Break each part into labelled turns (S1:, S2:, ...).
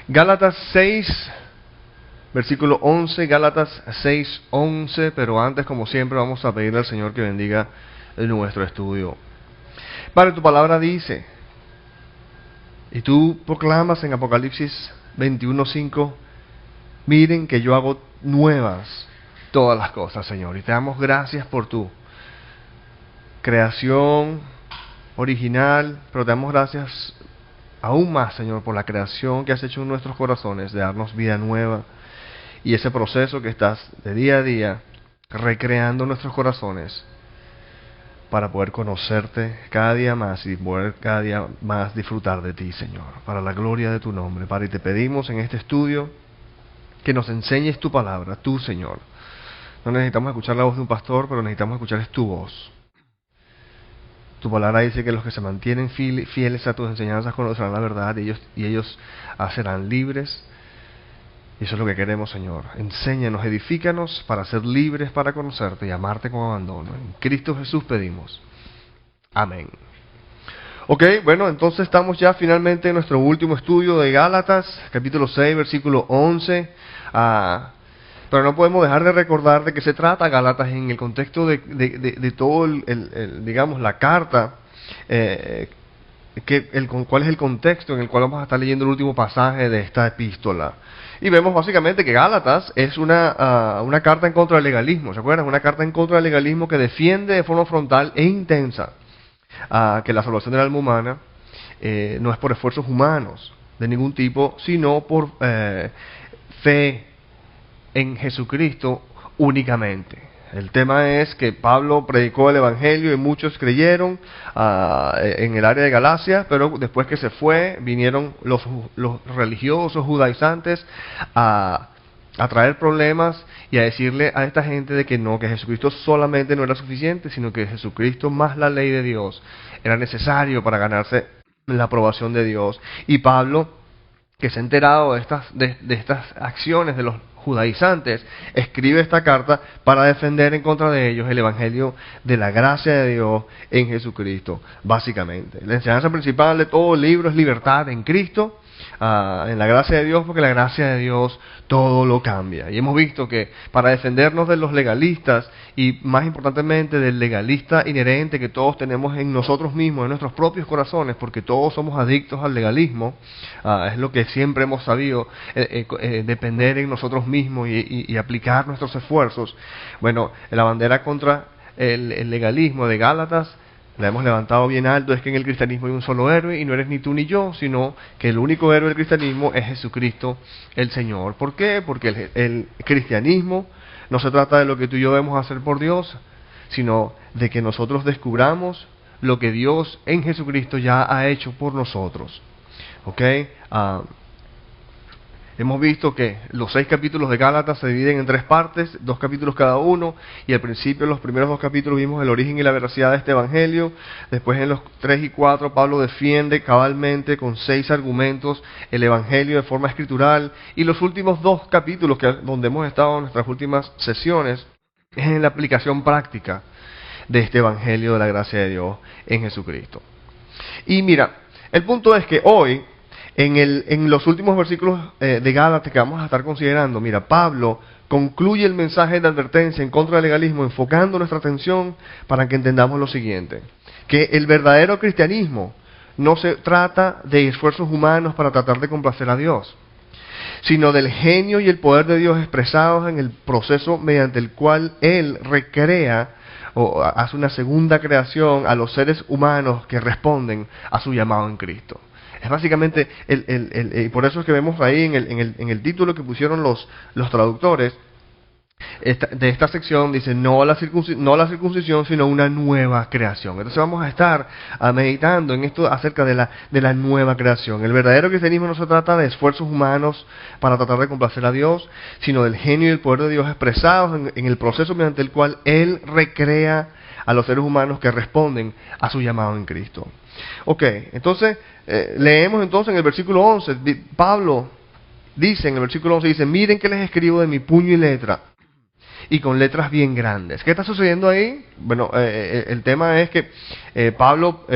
S1: Gálatas 6, versículo 11, Gálatas 6, 11, pero antes, como siempre, vamos a pedirle al Señor que bendiga nuestro estudio. Padre, tu palabra dice, y tú proclamas en Apocalipsis 21:5, miren que yo hago nuevas todas las cosas, Señor, y te damos gracias por tu creación original, pero te damos gracias aún más, Señor, por la creación que has hecho en nuestros corazones, de darnos vida nueva, y ese proceso que estás de día a día recreando nuestros corazones para poder conocerte cada día más y poder cada día más disfrutar de ti, Señor, para la gloria de tu nombre. Padre, y te pedimos en este estudio que nos enseñes tu palabra, tú, Señor. No necesitamos escuchar la voz de un pastor, pero necesitamos escuchar tu voz. Tu palabra dice que los que se mantienen fieles a tus enseñanzas conocerán la verdad, y ellos serán libres. Y eso es lo que queremos, Señor. Enséñanos, edifícanos para ser libres para conocerte y amarte con abandono. En Cristo Jesús pedimos. Amén. Ok, bueno, entonces estamos ya finalmente en nuestro último estudio de Gálatas, capítulo 6, versículo 11. Pero no podemos dejar de recordar de qué se trata Gálatas en el contexto de todo digamos, la carta, cuál es el contexto en el cual vamos a estar leyendo el último pasaje de esta epístola. Y vemos básicamente que Gálatas es una carta en contra del legalismo, ¿se acuerdan? Una carta en contra del legalismo que defiende de forma frontal e intensa que la salvación del alma humana no es por esfuerzos humanos de ningún tipo, sino por fe en Jesucristo únicamente. El tema es que Pablo predicó el Evangelio y muchos creyeron en el área de Galacia, pero después que se fue, vinieron los religiosos judaizantes a traer problemas y a decirle a esta gente de que no, que Jesucristo solamente no era suficiente, sino que Jesucristo más la ley de Dios era necesario para ganarse la aprobación de Dios. Y Pablo, que se ha enterado de estas acciones de los judaizantes, escribe esta carta para defender en contra de ellos el evangelio de la gracia de Dios en Jesucristo, básicamente. La enseñanza principal de todo el libro es libertad en Cristo, en la gracia de Dios, porque la gracia de Dios todo lo cambia. Y hemos visto que para defendernos de los legalistas, y más importantemente del legalista inherente que todos tenemos en nosotros mismos, en nuestros propios corazones, porque todos somos adictos al legalismo, es lo que siempre hemos sabido, depender en nosotros mismos y aplicar nuestros esfuerzos. Bueno, la bandera contra el legalismo de Gálatas la hemos levantado bien alto, es que en el cristianismo hay un solo héroe y no eres ni tú ni yo, sino que el único héroe del cristianismo es Jesucristo el Señor. ¿Por qué? Porque el cristianismo no se trata de lo que tú y yo debemos hacer por Dios, sino de que nosotros descubramos lo que Dios en Jesucristo ya ha hecho por nosotros. ¿Ok? Hemos visto que los 6 capítulos de Gálatas se dividen en 3 partes, 2 capítulos cada uno, y al principio, en los primeros 2 capítulos, vimos el origen y la veracidad de este evangelio. Después, en los 3 y 4, Pablo defiende cabalmente con 6 argumentos el evangelio de forma escritural. Y los últimos 2 capítulos, donde hemos estado en nuestras últimas sesiones, es en la aplicación práctica de este evangelio de la gracia de Dios en Jesucristo. Y mira, el punto es que hoy, en los últimos versículos de Gálatas que vamos a estar considerando, mira, Pablo concluye el mensaje de advertencia en contra del legalismo enfocando nuestra atención para que entendamos lo siguiente, que el verdadero cristianismo no se trata de esfuerzos humanos para tratar de complacer a Dios, sino del genio y el poder de Dios expresados en el proceso mediante el cual Él recrea o hace una segunda creación a los seres humanos que responden a su llamado en Cristo. Es básicamente, y por eso es que vemos ahí en el título que pusieron los traductores de esta sección, dice no la circuncisión, sino una nueva creación. Entonces vamos a estar meditando en esto acerca de la nueva creación. El verdadero cristianismo no se trata de esfuerzos humanos para tratar de complacer a Dios, sino del genio y el poder de Dios expresados en el proceso mediante el cual Él recrea a los seres humanos que responden a su llamado en Cristo. Ok, entonces leemos entonces en el versículo 11, Pablo dice en el versículo 11, dice, miren que les escribo de mi puño y letra, y con letras bien grandes. ¿Qué está sucediendo ahí? Bueno, el tema es que Pablo,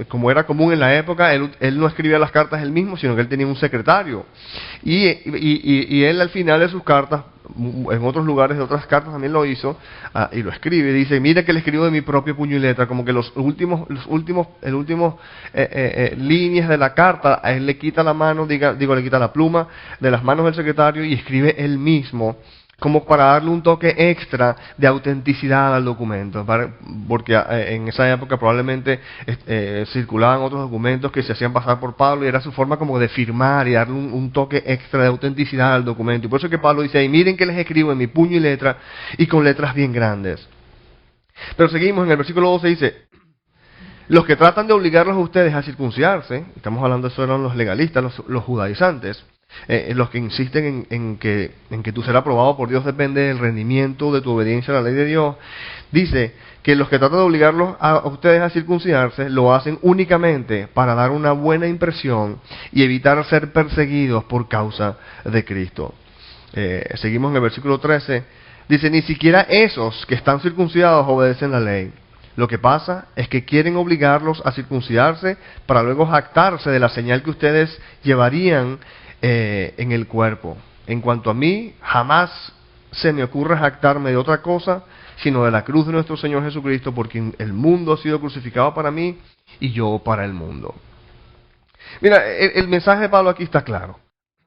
S1: como era común en la época, él no escribía las cartas él mismo, sino que él tenía un secretario. Y él al final de sus cartas, en otros lugares de otras cartas también lo hizo, y lo escribe, dice, mira que le escribo de mi propio puño y letra, como que el últimos líneas de la carta, a él le quita la mano, le quita la pluma de las manos del secretario y escribe él mismo, como para darle un toque extra de autenticidad al documento, porque en esa época probablemente circulaban otros documentos que se hacían pasar por Pablo y era su forma como de firmar y darle un toque extra de autenticidad al documento. Y por eso que Pablo dice ahí, miren que les escribo en mi puño y letra y con letras bien grandes. Pero seguimos en el versículo 12, dice, los que tratan de obligarlos a ustedes a circuncidarse, estamos hablando de eso, eran los legalistas, los judaizantes, los que insisten en que tú serás aprobado por Dios depende del rendimiento de tu obediencia a la ley de Dios. Dice que los que tratan de obligarlos a ustedes a circuncidarse lo hacen únicamente para dar una buena impresión y evitar ser perseguidos por causa de Cristo. Seguimos en el versículo 13. Dice, ni siquiera esos que están circuncidados obedecen la ley. Lo que pasa es que quieren obligarlos a circuncidarse para luego jactarse de la señal que ustedes llevarían en el cuerpo. En cuanto a mí, jamás se me ocurre jactarme de otra cosa, sino de la cruz de nuestro Señor Jesucristo, porque el mundo ha sido crucificado para mí y yo para el mundo. Mira, el mensaje de Pablo aquí está claro.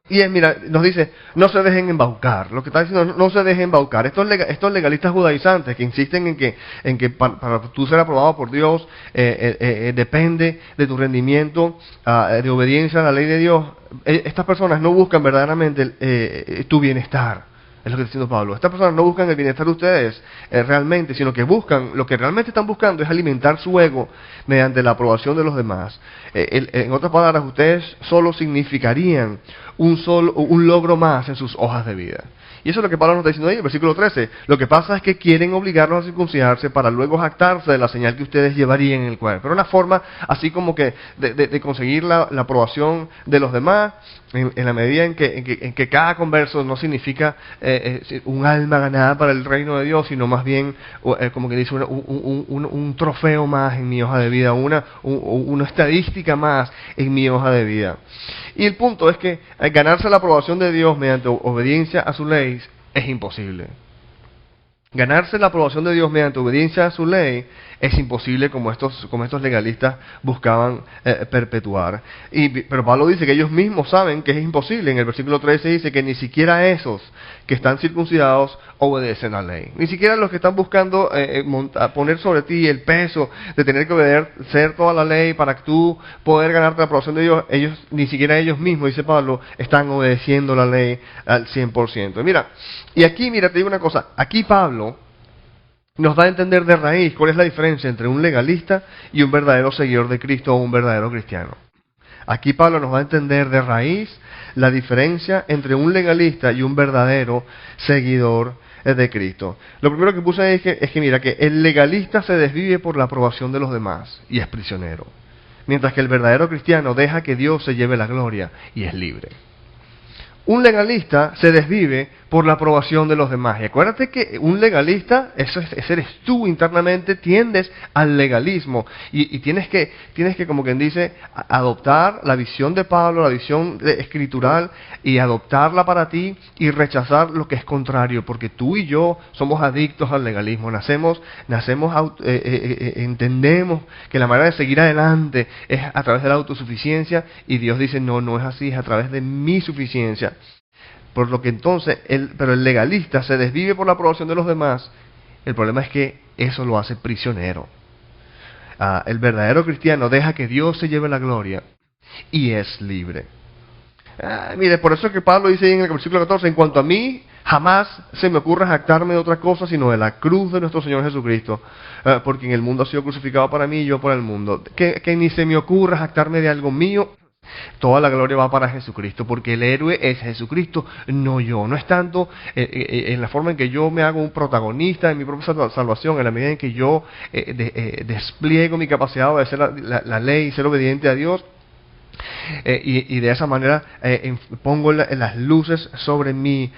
S1: Y es, mira, nos dice, no se dejen embaucar. Lo que está diciendo, no se dejen embaucar. Estos legalistas judaizantes que insisten en que para tú ser aprobado por Dios depende de tu rendimiento de obediencia a la ley de Dios. Estas personas no buscan verdaderamente tu bienestar. Es lo que está diciendo Pablo. Estas personas no buscan el bienestar de ustedes realmente, sino que lo que realmente están buscando es alimentar su ego mediante la aprobación de los demás. En otras palabras, ustedes solo significarían un logro más en sus hojas de vida. Y eso es lo que Pablo nos está diciendo ahí en el versículo 13. Lo que pasa es que quieren obligarlos a circuncidarse para luego jactarse de la señal que ustedes llevarían en el cuerpo. Pero una forma así como que de conseguir la aprobación de los demás, en la medida en que cada converso no significa un alma ganada para el reino de Dios, sino más bien, como que dice, un trofeo más en mi hoja de vida, una estadística más en mi hoja de vida. Y el punto es que ganarse la aprobación de Dios mediante obediencia a su ley es imposible. Ganarse la aprobación de Dios mediante obediencia a su ley es imposible, como estos legalistas buscaban perpetuar. Pero Pablo dice que ellos mismos saben que es imposible. En el versículo 13 dice que ni siquiera esos que están circuncidados obedecen la ley. Ni siquiera los que están buscando poner sobre ti el peso de tener que obedecer toda la ley para que tú poder ganarte la aprobación de Dios, ni siquiera ellos mismos, dice Pablo, están obedeciendo la ley al 100%. Y aquí, te digo una cosa, aquí Pablo nos da a entender de raíz cuál es la diferencia entre un legalista y un verdadero seguidor de Cristo o un verdadero cristiano. Aquí Pablo nos va a entender de raíz la diferencia entre un legalista y un verdadero seguidor de Cristo. Lo primero que puse ahí es que mira, que el legalista se desvive por la aprobación de los demás y es prisionero, mientras que el verdadero cristiano deja que Dios se lleve la gloria y es libre. Un legalista se desvive por la aprobación de los demás. Y acuérdate que un legalista, ese eres tú internamente, tiendes al legalismo. Y tienes que, como quien dice, adoptar la visión de Pablo, la visión escritural, y adoptarla para ti y rechazar lo que es contrario. Porque tú y yo somos adictos al legalismo. Entendemos que la manera de seguir adelante es a través de la autosuficiencia. Y Dios dice, no es así, es a través de mi suficiencia. Por lo que entonces, pero el legalista se desvive por la aprobación de los demás. El problema es que eso lo hace prisionero. El verdadero cristiano deja que Dios se lleve la gloria y es libre. Mire, por eso es que Pablo dice ahí en el versículo 14, en cuanto a mí, jamás se me ocurre jactarme de otra cosa sino de la cruz de nuestro Señor Jesucristo, porque en el mundo ha sido crucificado para mí y yo por el mundo. Que ni se me ocurra jactarme de algo mío. Toda la gloria va para Jesucristo, porque el héroe es Jesucristo, no yo. No es tanto en la forma en que yo me hago un protagonista de mi propia salvación, en la medida en que yo despliego mi capacidad de hacer la ley y ser obediente a Dios. Y de esa manera pongo las luces sobre mi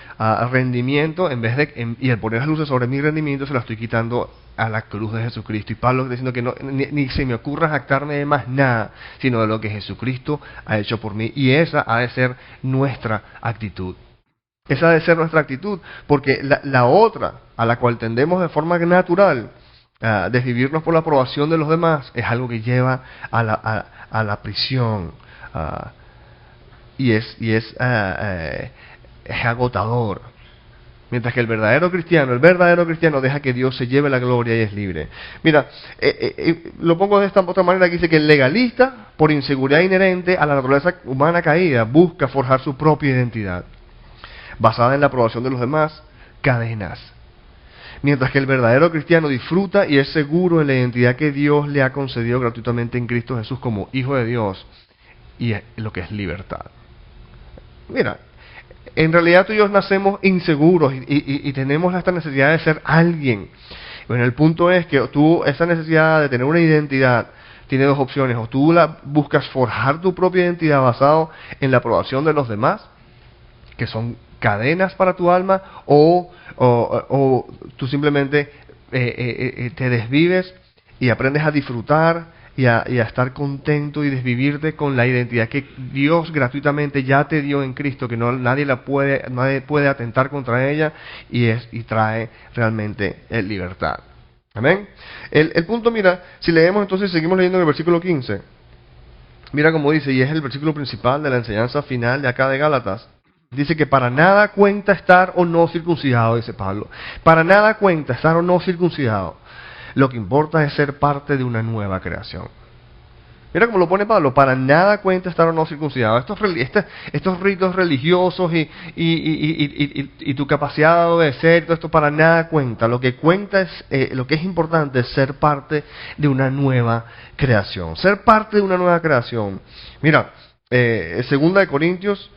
S1: rendimiento, y al poner las luces sobre mi rendimiento se las estoy quitando a la cruz de Jesucristo. Y Pablo está diciendo que ni se me ocurra jactarme de más nada, sino de lo que Jesucristo ha hecho por mí. Y esa ha de ser nuestra actitud. Esa ha de ser nuestra actitud, porque la otra, a la cual tendemos de forma natural, desvivirnos por la aprobación de los demás, es algo que lleva a la prisión. Y es agotador. Mientras que el verdadero cristiano deja que Dios se lleve la gloria y es libre. Mira, lo pongo de esta otra manera, que dice que el legalista, por inseguridad inherente a la naturaleza humana caída, busca forjar su propia identidad, basada en la aprobación de los demás, cadenas. Mientras que el verdadero cristiano disfruta y es seguro en la identidad que Dios le ha concedido gratuitamente en Cristo Jesús como Hijo de Dios, y lo que es libertad. Mira, en realidad tú y yo nacemos inseguros y tenemos esta necesidad de ser alguien. Bueno, el punto es que esa necesidad de tener una identidad tiene dos opciones: o tú buscas forjar tu propia identidad basado en la aprobación de los demás, que son cadenas para tu alma, o tú simplemente te desvives y aprendes a disfrutar y a estar contento y desvivirte con la identidad que Dios gratuitamente ya te dio en Cristo, que nadie puede atentar contra ella, y trae realmente libertad. Amén. El punto, mira, si leemos entonces, seguimos leyendo en el versículo 15. Mira cómo dice, y es el versículo principal de la enseñanza final de acá de Gálatas. Dice que para nada cuenta estar o no circuncidado, dice Pablo. Para nada cuenta estar o no circuncidado. Lo que importa es ser parte de una nueva creación. Mira cómo lo pone Pablo: para nada cuenta estar o no circuncidado. Estos ritos religiosos y tu capacidad de obedecer, todo esto para nada cuenta. Lo que cuenta lo que es importante es ser parte de una nueva creación. Ser parte de una nueva creación. Mira, 2 Corintios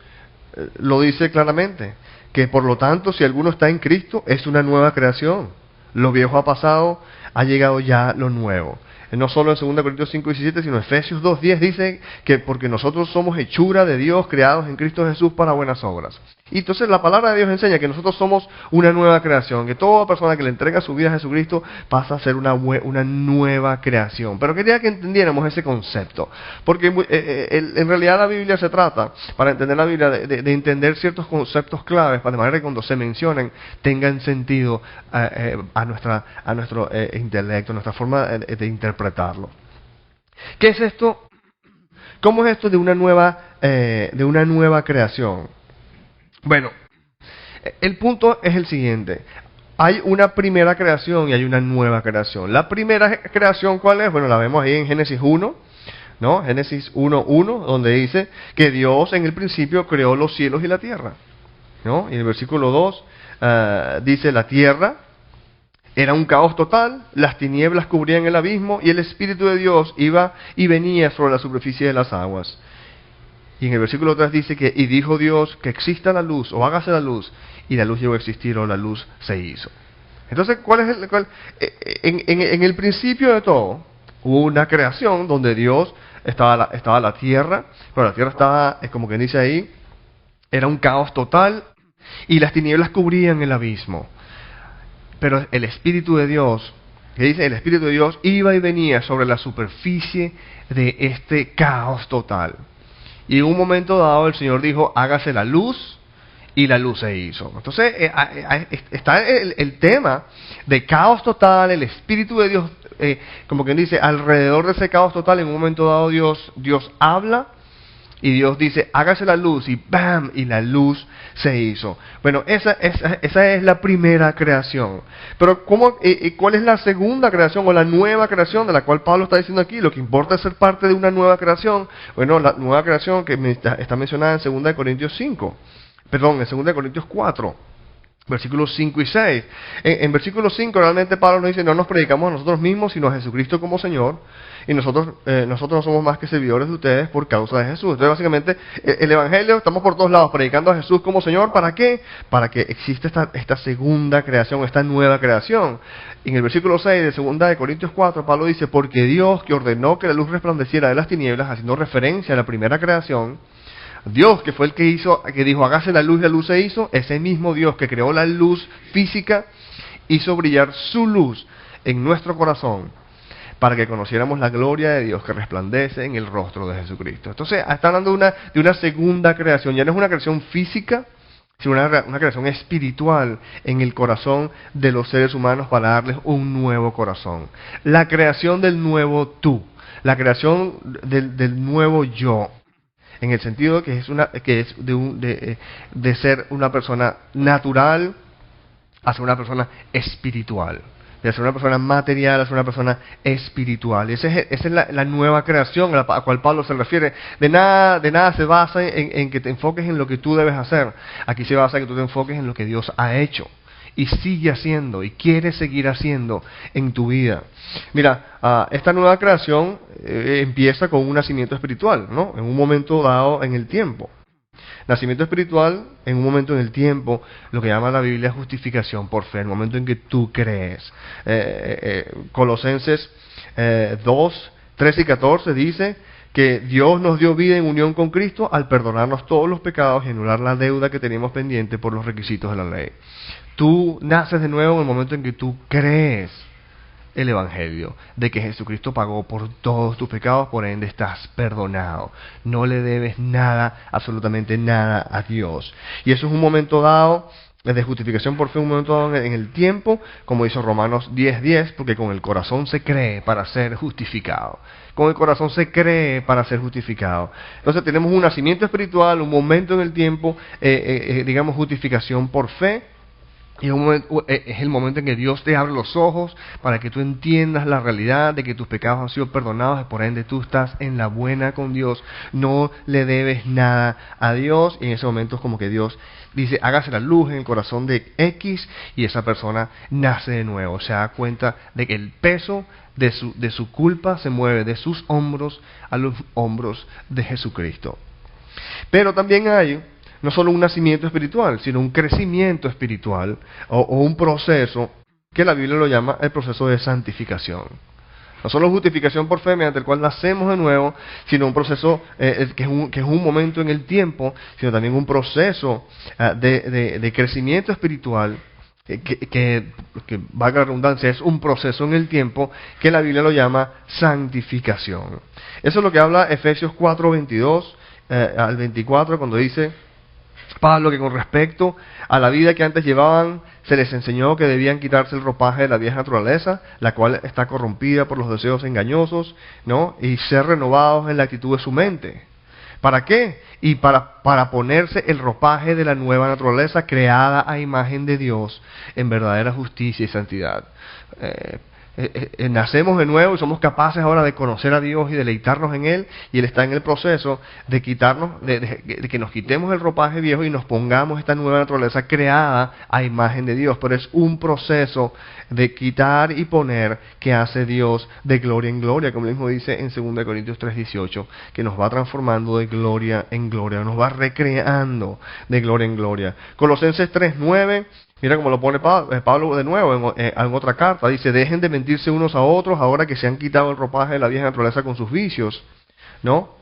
S1: lo dice claramente, que por lo tanto, si alguno está en Cristo, es una nueva creación. Lo viejo ha pasado, ha llegado ya lo nuevo. No solo en 2 Corintios 5:17, sino en Efesios 2:10 dice que porque nosotros somos hechura de Dios, creados en Cristo Jesús para buenas obras. Y entonces la palabra de Dios enseña que nosotros somos una nueva creación, que toda persona que le entrega su vida a Jesucristo pasa a ser una nueva creación. Pero quería que entendiéramos ese concepto, porque en realidad la Biblia se trata, para entender la Biblia, de entender ciertos conceptos claves, para de manera que cuando se mencionen tengan sentido a nuestro intelecto, a nuestra forma de interpretarlo. ¿Qué es esto? ¿Cómo es esto de una nueva creación? Bueno, el punto es el siguiente: hay una primera creación y hay una nueva creación. La primera creación, ¿cuál es? Bueno, la vemos ahí en Génesis 1, ¿no? Génesis 1:1, donde dice que Dios en el principio creó los cielos y la tierra, ¿no? Y en el versículo 2 dice: la tierra era un caos total, las tinieblas cubrían el abismo y el Espíritu de Dios iba y venía sobre la superficie de las aguas. Y en el versículo 3 dice que, y dijo Dios que exista la luz, o hágase la luz, y la luz llegó a existir, o la luz se hizo. Entonces, en el principio de todo, hubo una creación donde Dios estaba la tierra, pero la tierra estaba, es como que dice ahí, era un caos total, y las tinieblas cubrían el abismo. Pero el Espíritu de Dios, que dice, el Espíritu de Dios iba y venía sobre la superficie de este caos total. Y en un momento dado el Señor dijo: hágase la luz, y la luz se hizo. Entonces está el tema de caos total, el Espíritu de Dios, como quien dice, alrededor de ese caos total. En un momento dado Dios habla, y Dios dice: hágase la luz, y ¡bam! Y la luz se hizo. Bueno, esa es la primera creación. Pero ¿cuál es la segunda creación o la nueva creación de la cual Pablo está diciendo aquí? Lo que importa es ser parte de una nueva creación. Bueno, la nueva creación que está mencionada en 2 Corintios 5. Perdón, en 2 Corintios 4. Versículos 5 y 6. En versículo 5 realmente Pablo nos dice, no nos predicamos a nosotros mismos, sino a Jesucristo como Señor, y nosotros no somos más que servidores de ustedes por causa de Jesús. Entonces básicamente el Evangelio, estamos por todos lados predicando a Jesús como Señor. ¿Para qué? Para que exista esta segunda creación, esta nueva creación. En el versículo 6 de 2 de Corintios 4, Pablo dice, porque Dios que ordenó que la luz resplandeciera de las tinieblas, haciendo referencia a la primera creación, Dios, que fue el que dijo, hágase la luz se hizo, ese mismo Dios que creó la luz física, hizo brillar su luz en nuestro corazón, para que conociéramos la gloria de Dios que resplandece en el rostro de Jesucristo. Entonces, está hablando de una segunda creación, ya no es una creación física, sino una creación espiritual en el corazón de los seres humanos para darles un nuevo corazón. La creación del nuevo tú, la creación del nuevo yo. En el sentido que es de ser una persona natural a ser una persona espiritual. De ser una persona material a ser una persona espiritual. Esa es la nueva creación a la cual Pablo se refiere. De nada se basa en que te enfoques en lo que tú debes hacer. Aquí se basa en que tú te enfoques en lo que Dios ha hecho. Y sigue haciendo, y quiere seguir haciendo en tu vida. Mira, esta nueva creación empieza con un nacimiento espiritual, ¿no? En un momento dado en el tiempo. Nacimiento espiritual, en un momento en el tiempo, lo que llama la Biblia justificación por fe, el momento en que tú crees. Colosenses 2, 13 y 14 dice que Dios nos dio vida en unión con Cristo al perdonarnos todos los pecados y anular la deuda que teníamos pendiente por los requisitos de la ley. Tú naces de nuevo en el momento en que tú crees el Evangelio, de que Jesucristo pagó por todos tus pecados, por ende estás perdonado. No le debes nada, absolutamente nada a Dios. Y eso es un momento dado de justificación por fe, un momento dado en el tiempo, como dice Romanos 10:10, porque con el corazón se cree para ser justificado. Con el corazón se cree para ser justificado. Entonces tenemos un nacimiento espiritual, un momento en el tiempo, digamos justificación por fe. Y es el momento en que Dios te abre los ojos para que tú entiendas la realidad de que tus pecados han sido perdonados, y por ende tú estás en la buena con Dios, no le debes nada a Dios, y en ese momento es como que Dios dice, hágase la luz en el corazón de X, y esa persona nace de nuevo, se da cuenta de que el peso de su culpa se mueve de sus hombros a los hombros de Jesucristo. Pero también hay no solo un nacimiento espiritual, sino un crecimiento espiritual o un proceso que la Biblia lo llama el proceso de santificación. No solo justificación por fe, mediante el cual nacemos de nuevo, sino un proceso que es un momento en el tiempo, sino también un proceso de crecimiento espiritual, que valga la redundancia, es un proceso en el tiempo que la Biblia lo llama santificación. Eso es lo que habla Efesios 4:22 al 24, cuando dice Pablo que con respecto a la vida que antes llevaban, se les enseñó que debían quitarse el ropaje de la vieja naturaleza, la cual está corrompida por los deseos engañosos, ¿no? Y ser renovados en la actitud de su mente. ¿Para qué? Y para ponerse el ropaje de la nueva naturaleza creada a imagen de Dios en verdadera justicia y santidad. Nacemos de nuevo y somos capaces ahora de conocer a Dios y deleitarnos en Él, y Él está en el proceso de quitarnos, de que nos quitemos el ropaje viejo y nos pongamos esta nueva naturaleza creada a imagen de Dios. Pero es un proceso de quitar y poner que hace Dios de gloria en gloria, como mismo dice en 2 Corintios 3:18, que nos va transformando de gloria en gloria, nos va recreando de gloria en gloria. Colosenses 3:9, mira cómo lo pone Pablo de nuevo en otra carta. Dice, dejen de mentirse unos a otros ahora que se han quitado el ropaje de la vieja naturaleza con sus vicios, ¿no?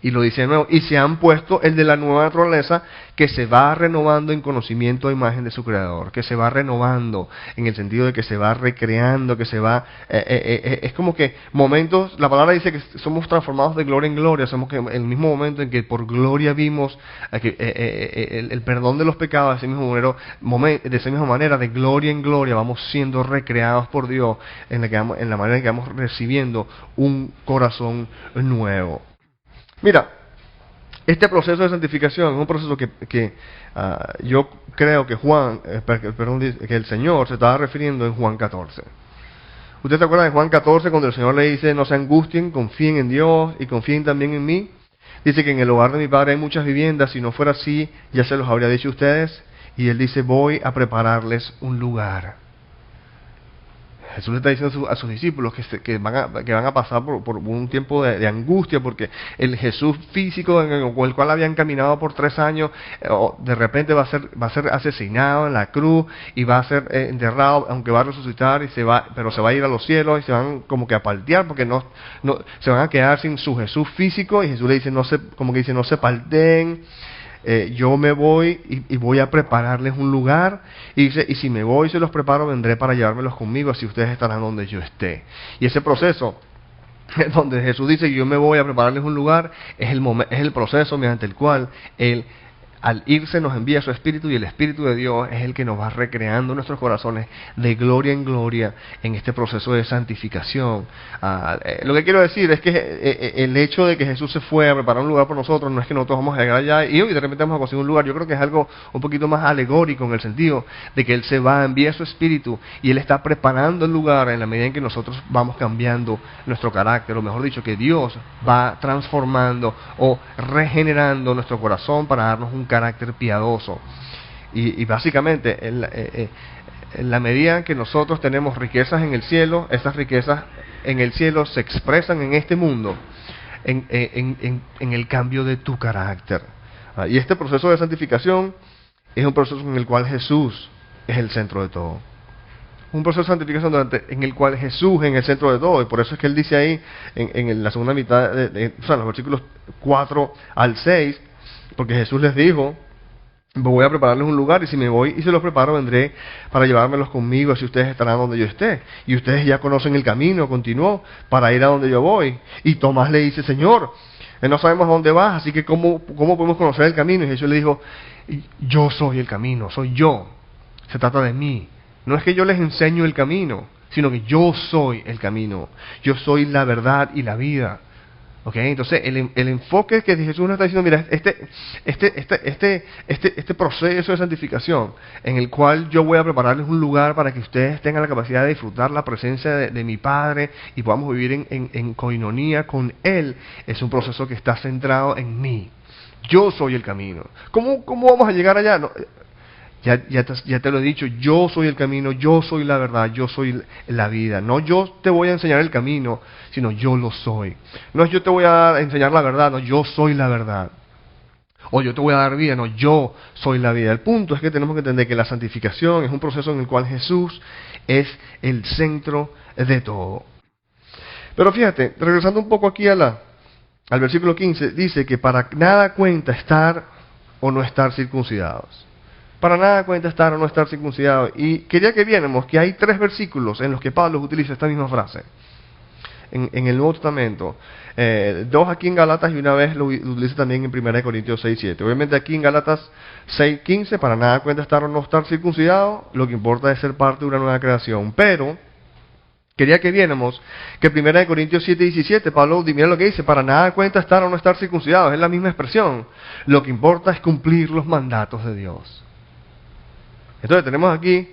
S1: Y lo dice de nuevo, y se han puesto el de la nueva naturaleza, que se va renovando en conocimiento a imagen de su Creador, que se va renovando en el sentido de que se va recreando, que se va... es como que momentos, la palabra dice que somos transformados de gloria en gloria, somos que en el mismo momento en que por gloria vimos el perdón de los pecados, de esa misma manera, de gloria en gloria, vamos siendo recreados por Dios en la manera en que vamos recibiendo un corazón nuevo. Mira, este proceso de santificación es un proceso que yo creo que que el Señor se estaba refiriendo en Juan 14. ¿Usted se acuerda de Juan 14 cuando el Señor le dice, no se angustien, confíen en Dios y confíen también en mí? Dice que en el hogar de mi Padre hay muchas viviendas, si no fuera así, ya se los habría dicho a ustedes, Y Él dice, voy a prepararles un lugar. Jesús le está diciendo a sus discípulos que van a pasar por un tiempo de angustia, porque el Jesús físico con el cual habían caminado por 3 años, de repente va a ser asesinado en la cruz y va a ser enterrado, aunque va a resucitar pero se va a ir a los cielos y se van como que a paltear, porque no se van a quedar sin su Jesús físico. Y Jesús le dice, no se palteen. Yo me voy y voy a prepararles un lugar. Y dice, y si me voy y se los preparo, vendré para llevármelos conmigo, así ustedes estarán donde yo esté. Y ese proceso, donde Jesús dice que yo me voy a prepararles un lugar, es el proceso mediante el cual Él, al irse, nos envía su Espíritu, y el Espíritu de Dios es el que nos va recreando nuestros corazones de gloria en gloria en este proceso de santificación. Lo que quiero decir es que el hecho de que Jesús se fue a preparar un lugar por nosotros no es que nosotros vamos a llegar allá y de repente vamos a conseguir un lugar. Yo creo que es algo un poquito más alegórico, en el sentido de que Él se va a enviar su Espíritu y Él está preparando el lugar en la medida en que nosotros vamos cambiando nuestro carácter, o mejor dicho, que Dios va transformando o regenerando nuestro corazón para darnos un carácter piadoso. Y básicamente en la medida en que nosotros tenemos riquezas en el cielo, esas riquezas en el cielo se expresan en este mundo en el cambio de tu carácter. Y este proceso de santificación es un proceso en el cual Jesús es el centro de todo. Un proceso de santificación en el cual Jesús es en el centro de todo. Y por eso es que Él dice ahí en la segunda mitad, los versículos 4 al 6, porque Jesús les dijo, voy a prepararles un lugar, y si me voy y se los preparo, vendré para llevármelos conmigo, así ustedes estarán donde yo esté. Y ustedes ya conocen el camino, continuó, para ir a donde yo voy. Y Tomás le dice, Señor, no sabemos a dónde vas, así que ¿cómo podemos conocer el camino? Y Jesús le dijo, yo soy el camino, soy yo. Se trata de mí. No es que yo les enseño el camino, sino que yo soy el camino. Yo soy la verdad y la vida. Okay, entonces el enfoque que Jesús nos está diciendo, mira, este proceso de santificación en el cual yo voy a prepararles un lugar para que ustedes tengan la capacidad de disfrutar la presencia de mi Padre y podamos vivir en coinonía con Él, es un proceso que está centrado en mí. Yo soy el camino. ¿Cómo vamos a llegar allá? No, ya te lo he dicho, yo soy el camino, yo soy la verdad, yo soy la vida. No yo te voy a enseñar el camino, sino yo lo soy. No es yo te voy a enseñar la verdad, no, yo soy la verdad. O yo te voy a dar vida, no, yo soy la vida. El punto es que tenemos que entender que la santificación es un proceso en el cual Jesús es el centro de todo. Pero fíjate, regresando un poco aquí al versículo 15, dice que para nada cuenta estar o no estar circuncidados. Para nada cuenta estar o no estar circuncidado. Y quería que viéramos que hay 3 versículos en los que Pablo utiliza esta misma frase en el Nuevo Testamento. 2 aquí en Gálatas, y una vez lo utiliza también en 1 Corintios 6:7. Obviamente aquí en Gálatas 6:15, para nada cuenta estar o no estar circuncidado, lo que importa es ser parte de una nueva creación. Pero quería que viéramos que 1 Corintios 7:17, Pablo, mira lo que dice, para nada cuenta estar o no estar circuncidado, es la misma expresión. Lo que importa es cumplir los mandatos de Dios. Entonces tenemos aquí,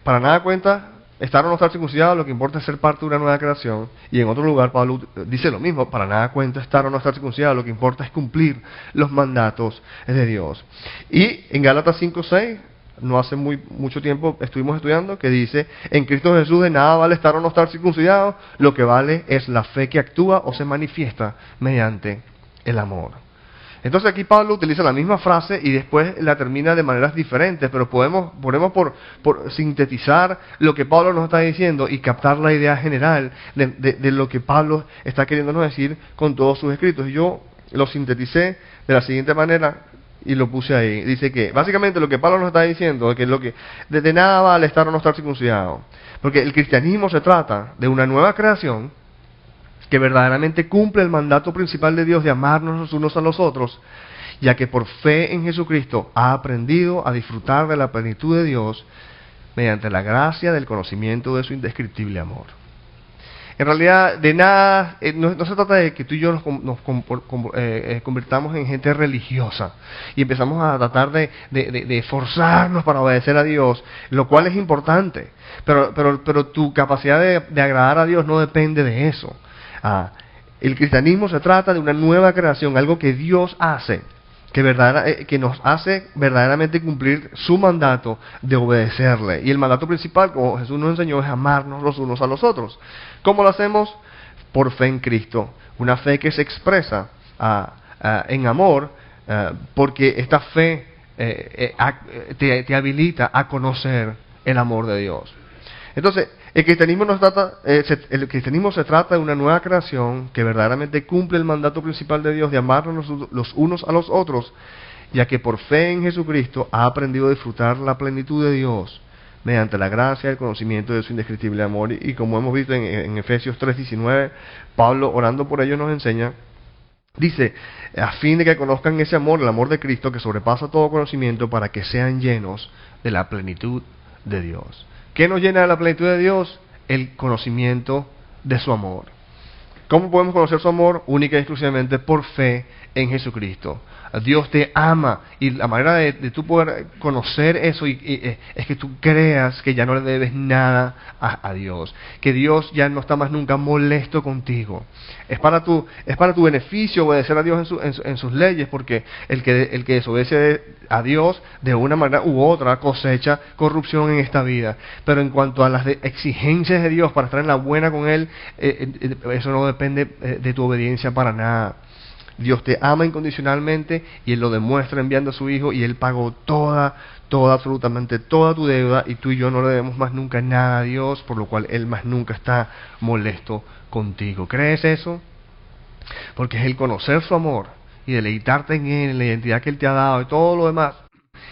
S1: para nada cuenta estar o no estar circuncidado, lo que importa es ser parte de una nueva creación. Y en otro lugar Pablo dice lo mismo, para nada cuenta estar o no estar circuncidado, lo que importa es cumplir los mandatos de Dios. Y en Gálatas 5:6, no hace mucho tiempo estuvimos estudiando, que dice, en Cristo Jesús de nada vale estar o no estar circuncidado, lo que vale es la fe que actúa o se manifiesta mediante el amor. Entonces aquí Pablo utiliza la misma frase y después la termina de maneras diferentes, pero podemos por sintetizar lo que Pablo nos está diciendo y captar la idea general de lo que Pablo está queriéndonos decir con todos sus escritos. Y yo lo sinteticé de la siguiente manera y lo puse ahí. Dice que básicamente lo que Pablo nos está diciendo es que de nada vale estar o no estar circuncidado, porque el cristianismo se trata de una nueva creación que verdaderamente cumple el mandato principal de Dios de amarnos los unos a los otros, ya que por fe en Jesucristo ha aprendido a disfrutar de la plenitud de Dios mediante la gracia del conocimiento de su indescriptible amor. En realidad, de nada, no se trata de que tú y yo nos convirtamos en gente religiosa y empezamos a tratar de forzarnos para obedecer a Dios, lo cual es importante, pero tu capacidad de agradar a Dios no depende de eso. El cristianismo se trata de una nueva creación, algo que Dios hace que nos hace verdaderamente cumplir su mandato de obedecerle. Y el mandato principal, como Jesús nos enseñó, es amarnos los unos a los otros. ¿Cómo lo hacemos? Por fe en Cristo. Una fe que se expresa en amor, porque esta fe te habilita a conocer el amor de Dios. Entonces, el cristianismo se trata de una nueva creación que verdaderamente cumple el mandato principal de Dios de amarnos los unos a los otros, ya que por fe en Jesucristo ha aprendido a disfrutar la plenitud de Dios mediante la gracia y el conocimiento de su indescriptible amor. Y como hemos visto en Efesios 3:19, Pablo, orando por ellos, nos enseña, dice, a fin de que conozcan ese amor, el amor de Cristo, que sobrepasa todo conocimiento, para que sean llenos de la plenitud de Dios. ¿Qué nos llena de la plenitud de Dios? El conocimiento de su amor. ¿Cómo podemos conocer su amor? Única y exclusivamente por fe en Jesucristo. Dios te ama, y la manera de tú poder conocer eso es que tú creas que ya no le debes nada a Dios, que Dios ya no está más nunca molesto contigo. Es para tu beneficio obedecer a Dios en sus leyes, porque el que desobedece a Dios de una manera u otra cosecha corrupción en esta vida. Pero en cuanto a las exigencias de Dios para estar en la buena con Él, eso no depende de tu obediencia para nada. Dios te ama incondicionalmente y Él lo demuestra enviando a su Hijo, y Él pagó absolutamente toda tu deuda, y tú y yo no le debemos más nunca nada a Dios, por lo cual Él más nunca está molesto contigo. ¿Crees eso? Porque es el conocer su amor y deleitarte en Él, en la identidad que Él te ha dado y todo lo demás,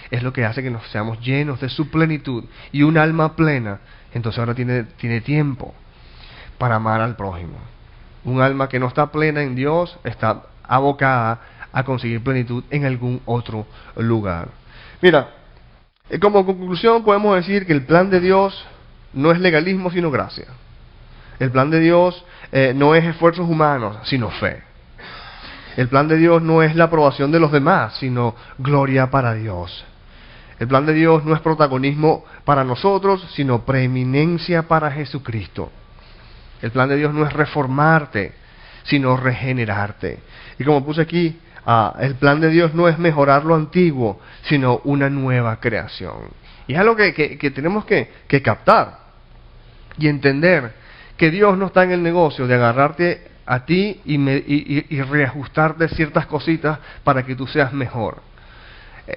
S1: es lo que hace que nos seamos llenos de su plenitud y un alma plena. Entonces ahora tiene tiempo para amar al prójimo. Un alma que no está plena en Dios está abocada a conseguir plenitud en algún otro lugar. Mira, como conclusión podemos decir que el plan de Dios no es legalismo sino gracia. El plan de Dios no es esfuerzos humanos sino fe. El plan de Dios no es la aprobación de los demás sino gloria para Dios. El plan de Dios no es protagonismo para nosotros sino preeminencia para Jesucristo. El plan de Dios no es reformarte sino regenerarte. Y como puse aquí, el plan de Dios no es mejorar lo antiguo, sino una nueva creación. Y es algo que tenemos que captar y entender, que Dios no está en el negocio de agarrarte a ti y reajustarte ciertas cositas para que tú seas mejor.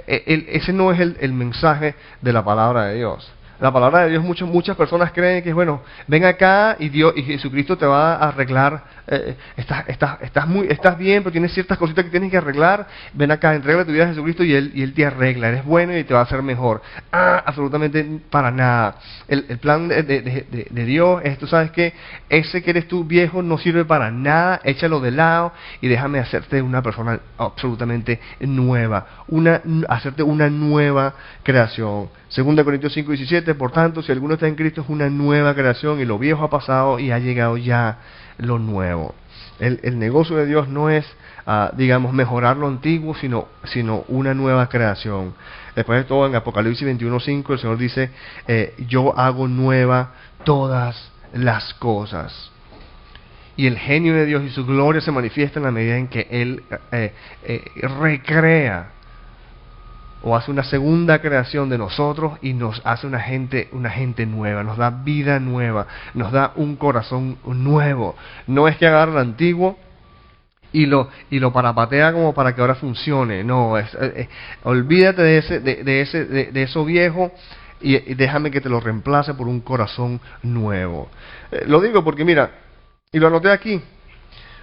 S1: Ese no es el mensaje de la palabra de Dios. La palabra de Dios, muchas personas creen que, bueno, ven acá y Dios y Jesucristo te va a arreglar, estás bien, pero tienes ciertas cositas que tienes que arreglar, ven acá, entrega tu vida a Jesucristo y Él te arregla, eres bueno y te va a hacer mejor. Absolutamente para nada. El plan de Dios es, tú sabes que ese que eres tú viejo no sirve para nada, échalo de lado y déjame hacerte una persona absolutamente nueva, hacerte una nueva creación. 2 Corintios 5:17, por tanto, si alguno está en Cristo es una nueva creación y lo viejo ha pasado y ha llegado ya lo nuevo. El negocio de Dios no es, mejorar lo antiguo, sino una nueva creación. Después de todo, en Apocalipsis 21:5, el Señor dice, yo hago nueva todas las cosas. Y el genio de Dios y su gloria se manifiesta en la medida en que Él recrea o hace una segunda creación de nosotros y nos hace una gente nueva, nos da vida nueva, nos da un corazón nuevo. No es que agarre el antiguo y lo parapatea como para que ahora funcione. No, olvídate de eso viejo y déjame que te lo reemplace por un corazón nuevo. Lo digo porque mira, y lo anoté aquí.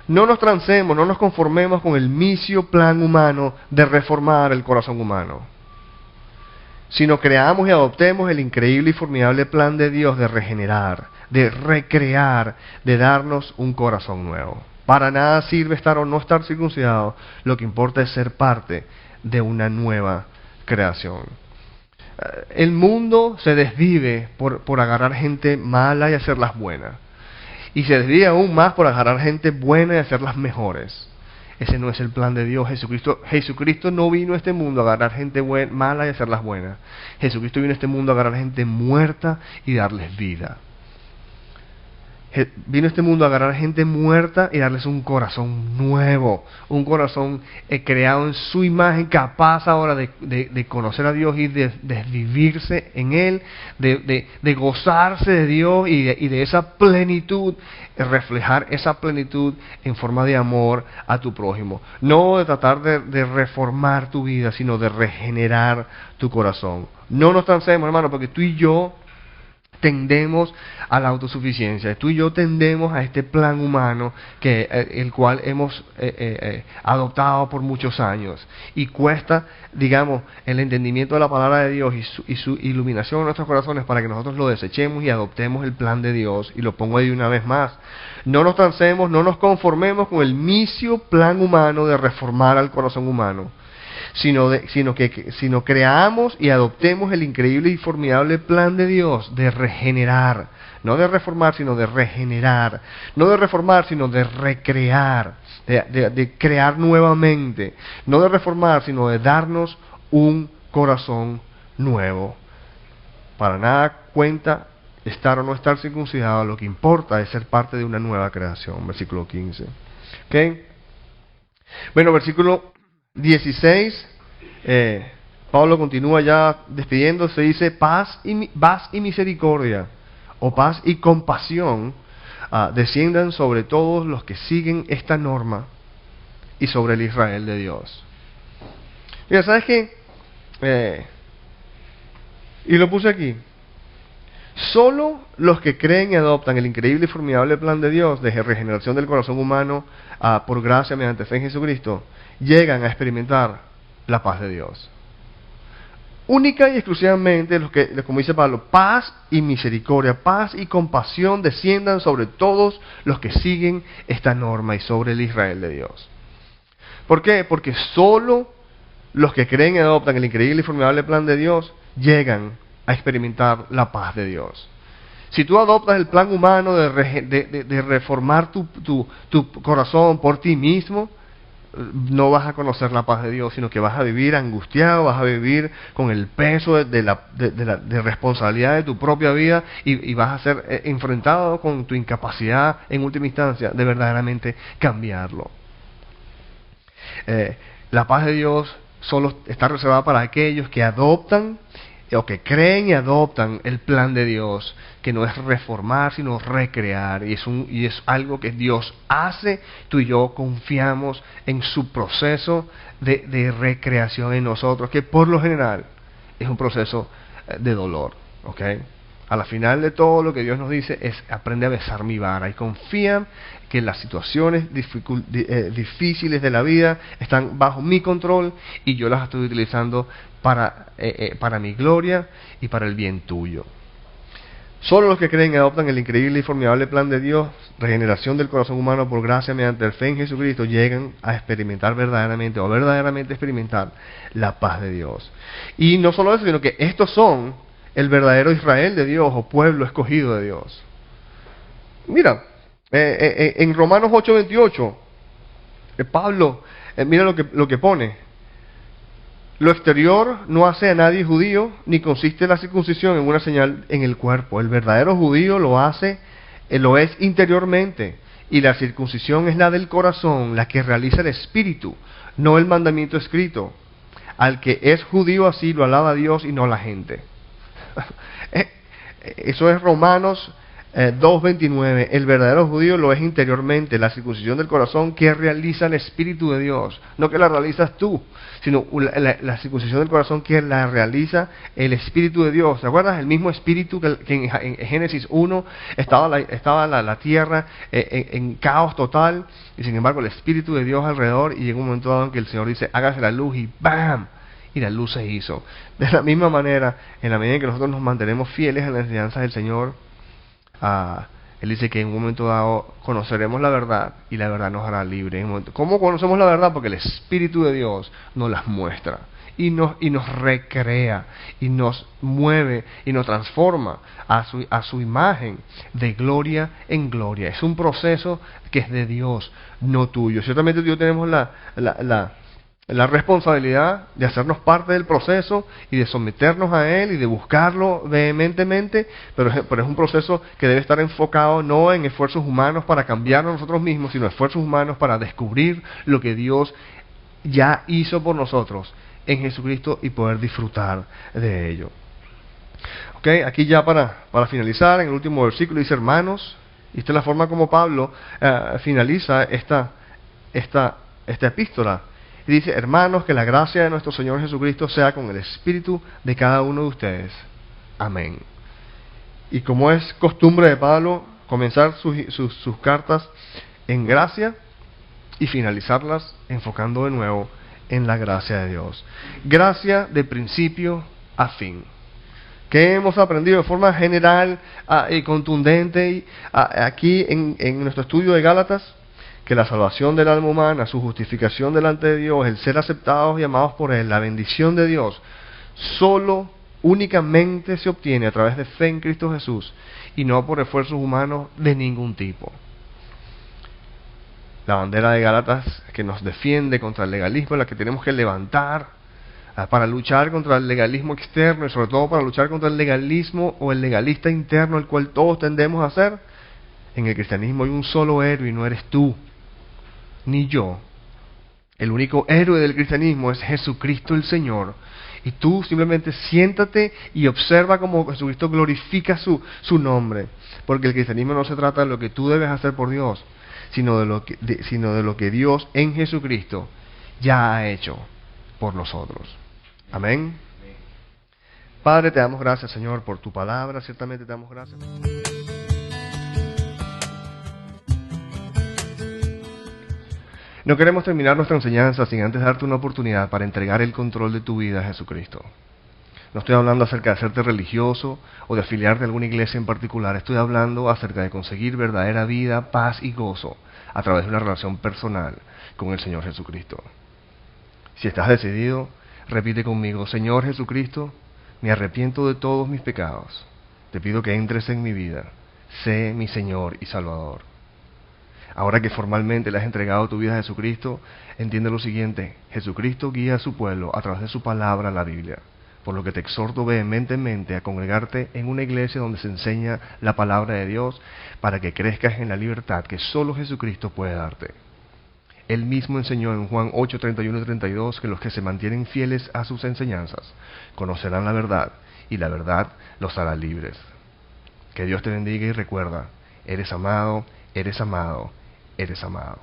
S1: No nos transemos, no nos conformemos con el misio plan humano de reformar el corazón humano, sino creamos y adoptemos el increíble y formidable plan de Dios de regenerar, de recrear, de darnos un corazón nuevo. Para nada sirve estar o no estar circuncidado, lo que importa es ser parte de una nueva creación. El mundo se desvive por agarrar gente mala y hacerlas buenas. Y se desvive aún más por agarrar gente buena y hacerlas mejores. Ese no es el plan de Dios. Jesucristo no vino a este mundo a agarrar gente mala y hacerlas buenas. Jesucristo vino a este mundo a agarrar gente muerta y darles vida. Vino a este mundo a agarrar gente muerta y darles un corazón nuevo, un corazón creado en su imagen, capaz ahora de conocer a Dios y de vivirse en Él, de gozarse de Dios y de esa plenitud, reflejar esa plenitud en forma de amor a tu prójimo. No de tratar de reformar tu vida, sino de regenerar tu corazón. No nos cansemos, hermano, porque tú y yo tendemos a la autosuficiencia. Tú y yo tendemos a este plan humano el cual hemos adoptado por muchos años, y cuesta, digamos, el entendimiento de la palabra de Dios y su iluminación en nuestros corazones para que nosotros lo desechemos y adoptemos el plan de Dios. Y lo pongo ahí una vez más: no nos cansemos, no nos conformemos con el misio plan humano de reformar al corazón humano, sino creamos y adoptemos el increíble y formidable plan de Dios de regenerar, no de reformar, sino de regenerar, no de reformar, sino de recrear, de crear nuevamente, no de reformar, sino de darnos un corazón nuevo. Para nada cuenta estar o no estar circuncidado, lo que importa es ser parte de una nueva creación. Versículo 15. ¿Okay? Bueno, versículo 16, Pablo continúa ya despidiéndose, dice: paz y misericordia, o paz y compasión, desciendan sobre todos los que siguen esta norma y sobre el Israel de Dios. Mira, ¿sabes qué? Y lo puse aquí: solo los que creen y adoptan el increíble y formidable plan de Dios de regeneración del corazón humano por gracia mediante fe en Jesucristo llegan a experimentar la paz de Dios. Única y exclusivamente los que, como dice Pablo, paz y misericordia, paz y compasión desciendan sobre todos los que siguen esta norma y sobre el Israel de Dios. ¿Por qué? Porque solo los que creen y adoptan el increíble y formidable plan de Dios llegan a experimentar la paz de Dios. Si tú adoptas el plan humano de reformar tu corazón por ti mismo, no vas a conocer la paz de Dios, sino que vas a vivir angustiado, vas a vivir con el peso de responsabilidad de tu propia vida, y vas a ser enfrentado con tu incapacidad en última instancia de verdaderamente cambiarlo. La paz de Dios solo está reservada para aquellos que adoptan o que creen y adoptan el plan de Dios, que no es reformar sino recrear, y es algo que Dios hace. Tú y yo confiamos en su proceso de recreación en nosotros, que por lo general es un proceso de dolor, ¿ok? A la final de todo, lo que Dios nos dice es: aprende a besar mi vara, y confía que las situaciones difíciles de la vida están bajo mi control, y yo las estoy utilizando para mi gloria y para el bien tuyo. Solo los que creen y adoptan el increíble y formidable plan de Dios, regeneración del corazón humano por gracia mediante el fe en Jesucristo, llegan a experimentar verdaderamente experimentar la paz de Dios. Y no solo eso, sino que estos son el verdadero Israel de Dios, o pueblo escogido de Dios. Mira, en Romanos 8:28, Pablo, mira lo que pone: lo exterior no hace a nadie judío, ni consiste la circuncisión en una señal en el cuerpo. El verdadero judío lo es interiormente, y la circuncisión es la del corazón, la que realiza el espíritu, no el mandamiento escrito. Al que es judío así lo alaba a Dios y no la gente. Eso es Romanos 2:29. El verdadero judío lo es interiormente, la circuncisión del corazón que realiza el Espíritu de Dios, no que la realizas tú, sino la circuncisión del corazón que la realiza el Espíritu de Dios. ¿Te acuerdas? El mismo Espíritu que en Génesis 1 estaba la tierra en caos total, y sin embargo el Espíritu de Dios alrededor, y llega un momento dado en que el Señor dice: hágase la luz, y ¡bam! Y la luz se hizo. De la misma manera, en la medida en que nosotros nos mantenemos fieles a la enseñanza del Señor, Él dice que en un momento dado conoceremos la verdad, y la verdad nos hará libres. ¿Cómo conocemos la verdad? Porque el Espíritu de Dios nos las muestra, y nos recrea, y nos mueve, y nos transforma a su imagen, de gloria en gloria. Es un proceso que es de Dios, no tuyo. Ciertamente tú y yo tenemos la responsabilidad de hacernos parte del proceso y de someternos a Él y de buscarlo vehementemente, pero es un proceso que debe estar enfocado no en esfuerzos humanos para cambiarnos nosotros mismos, sino esfuerzos humanos para descubrir lo que Dios ya hizo por nosotros en Jesucristo y poder disfrutar de ello. Okay, aquí ya para finalizar, en el último versículo dice: hermanos, y esta es la forma como Pablo finaliza esta epístola. Y dice: hermanos, que la gracia de nuestro Señor Jesucristo sea con el espíritu de cada uno de ustedes. Amén. Y como es costumbre de Pablo, comenzar sus cartas en gracia y finalizarlas enfocando de nuevo en la gracia de Dios. Gracia de principio a fin. Que hemos aprendido de forma general y contundente aquí en nuestro estudio de Gálatas, que la salvación del alma humana, su justificación delante de Dios, el ser aceptados y amados por Él, la bendición de Dios, solo, únicamente se obtiene a través de fe en Cristo Jesús y no por esfuerzos humanos de ningún tipo. La bandera de Gálatas que nos defiende contra el legalismo, la que tenemos que levantar para luchar contra el legalismo externo y sobre todo para luchar contra el legalismo o el legalista interno, el cual todos tendemos a hacer. En el cristianismo hay un solo héroe y no eres tú ni yo. El único héroe del cristianismo es Jesucristo el Señor. Y tú simplemente siéntate y observa cómo Jesucristo glorifica su nombre. Porque el cristianismo no se trata de lo que tú debes hacer por Dios, sino de lo que Dios en Jesucristo ya ha hecho por nosotros. Amén. Padre, te damos gracias, Señor, por tu palabra. Ciertamente te damos gracias. No queremos terminar nuestra enseñanza sin antes darte una oportunidad para entregar el control de tu vida a Jesucristo. No estoy hablando acerca de hacerte religioso o de afiliarte a alguna iglesia en particular. Estoy hablando acerca de conseguir verdadera vida, paz y gozo a través de una relación personal con el Señor Jesucristo. Si estás decidido, repite conmigo: Señor Jesucristo, me arrepiento de todos mis pecados. Te pido que entres en mi vida. Sé mi Señor y Salvador. Ahora que formalmente le has entregado tu vida a Jesucristo, entiende lo siguiente: Jesucristo guía a su pueblo a través de su palabra, la Biblia. Por lo que te exhorto vehementemente a congregarte en una iglesia donde se enseña la palabra de Dios para que crezcas en la libertad que solo Jesucristo puede darte. Él mismo enseñó en Juan 8, 31 y 32 que los que se mantienen fieles a sus enseñanzas conocerán la verdad y la verdad los hará libres. Que Dios te bendiga y recuerda: eres amado, eres amado, eres amado.